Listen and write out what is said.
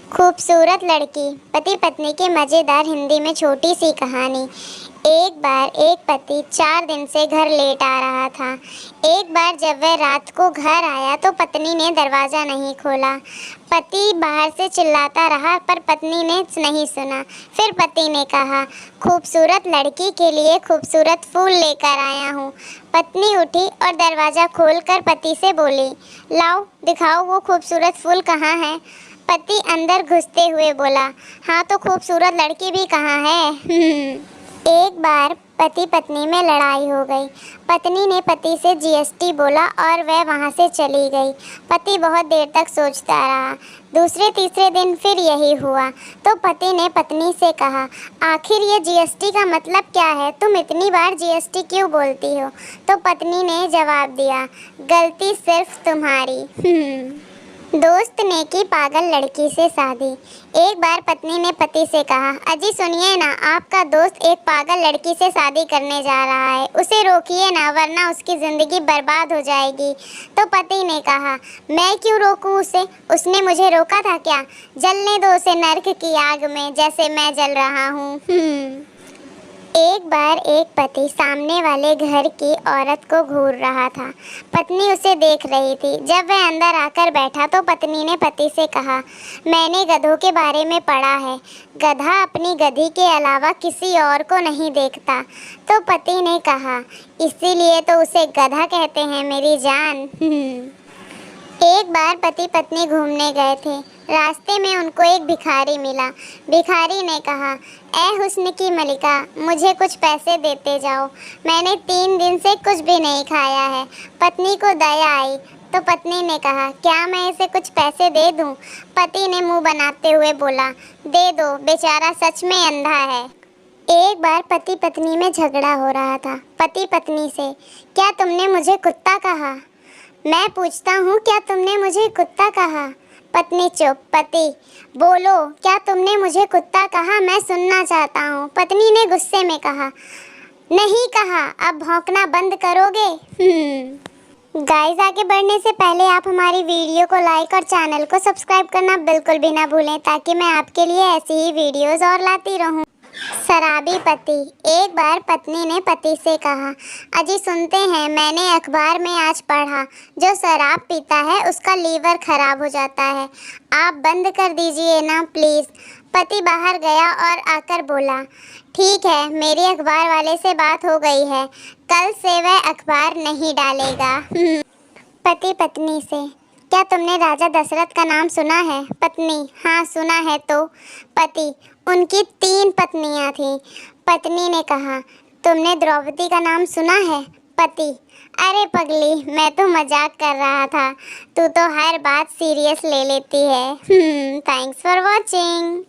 खूबसूरत लड़की। पति पत्नी की मज़ेदार हिंदी में छोटी सी कहानी। एक बार एक पति 4 दिन से घर लेट आ रहा था। एक बार जब वह रात को घर आया तो पत्नी ने दरवाज़ा नहीं खोला। पति बाहर से चिल्लाता रहा पर पत्नी ने नहीं सुना। फिर पति ने कहा, खूबसूरत लड़की के लिए खूबसूरत फूल लेकर आया हूँ। पत्नी उठी और दरवाज़ा खोलकर पति से बोली, लाओ दिखाओ वो खूबसूरत फूल कहाँ है। पति अंदर घुसते हुए बोला, हाँ तो खूबसूरत लड़की भी कहाँ है। एक बार पति पत्नी में लड़ाई हो गई। पत्नी ने पति से जीएसटी बोला और वह वहाँ से चली गई। पति बहुत देर तक सोचता रहा। दूसरे तीसरे दिन फिर यही हुआ तो पति ने पत्नी से कहा, आखिर ये जीएसटी का मतलब क्या है, तुम इतनी बार जीएसटी क्यों बोलती हो। तो पत्नी ने जवाब दिया, गलती सिर्फ तुम्हारी। दोस्त ने की पागल लड़की से शादी। एक बार पत्नी ने पति से कहा, अजी सुनिए ना, आपका दोस्त एक पागल लड़की से शादी करने जा रहा है, उसे रोकिए ना वरना उसकी ज़िंदगी बर्बाद हो जाएगी। तो पति ने कहा, मैं क्यों रोकूं उसे, उसने मुझे रोका था क्या। जलने दो उसे नर्क की आग में जैसे मैं जल रहा हूँ। एक बार एक पति सामने वाले घर की औरत को घूर रहा था। पत्नी उसे देख रही थी। जब वह अंदर आकर बैठा तो पत्नी ने पति से कहा, मैंने गधों के बारे में पढ़ा है, गधा अपनी गधी के अलावा किसी और को नहीं देखता। तो पति ने कहा, इसीलिए तो उसे गधा कहते हैं मेरी जान। एक बार पति पत्नी घूमने गए थे। रास्ते में उनको एक भिखारी मिला। भिखारी ने कहा, ए हुस्न की मलिका, मुझे कुछ पैसे देते जाओ, मैंने 3 दिन से कुछ भी नहीं खाया है। पत्नी को दया आई तो पत्नी ने कहा, क्या मैं इसे कुछ पैसे दे दूं। पति ने मुंह बनाते हुए बोला, दे दो, बेचारा सच में अंधा है। एक बार पति पत्नी में झगड़ा हो रहा था। पति पत्नी से, क्या तुमने मुझे कुत्ता कहा। मैं पूछता हूँ, क्या तुमने मुझे कुत्ता कहा। पत्नी चुप। पति, बोलो, क्या तुमने मुझे कुत्ता कहा, मैं सुनना चाहता हूँ। पत्नी ने गुस्से में कहा, नहीं कहा, अब भौंकना बंद करोगे। गाइस, आगे बढ़ने से पहले आप हमारी वीडियो को लाइक और चैनल को सब्सक्राइब करना बिल्कुल भी ना भूलें ताकि मैं आपके लिए ऐसी ही वीडियोस और लाती रहूं। शराबी पति। एक बार पत्नी ने पति से कहा, अजी सुनते हैं, मैंने अखबार में आज पढ़ा, जो शराब पीता है उसका लीवर खराब हो जाता है, आप बंद कर दीजिए ना प्लीज़। पति बाहर गया और आकर बोला, ठीक है, मेरी अखबार वाले से बात हो गई है, कल से वह अखबार नहीं डालेगा। पति पत्नी से, क्या तुमने राजा दशरथ का नाम सुना है। पत्नी, हाँ सुना है। तो पति, उनकी 3 पत्नियां थीं। पत्नी ने कहा, तुमने द्रौपदी का नाम सुना है। पति, अरे पगली, मैं तो मजाक कर रहा था, तू तो हर बात सीरियस ले लेती है। Thanks for watching.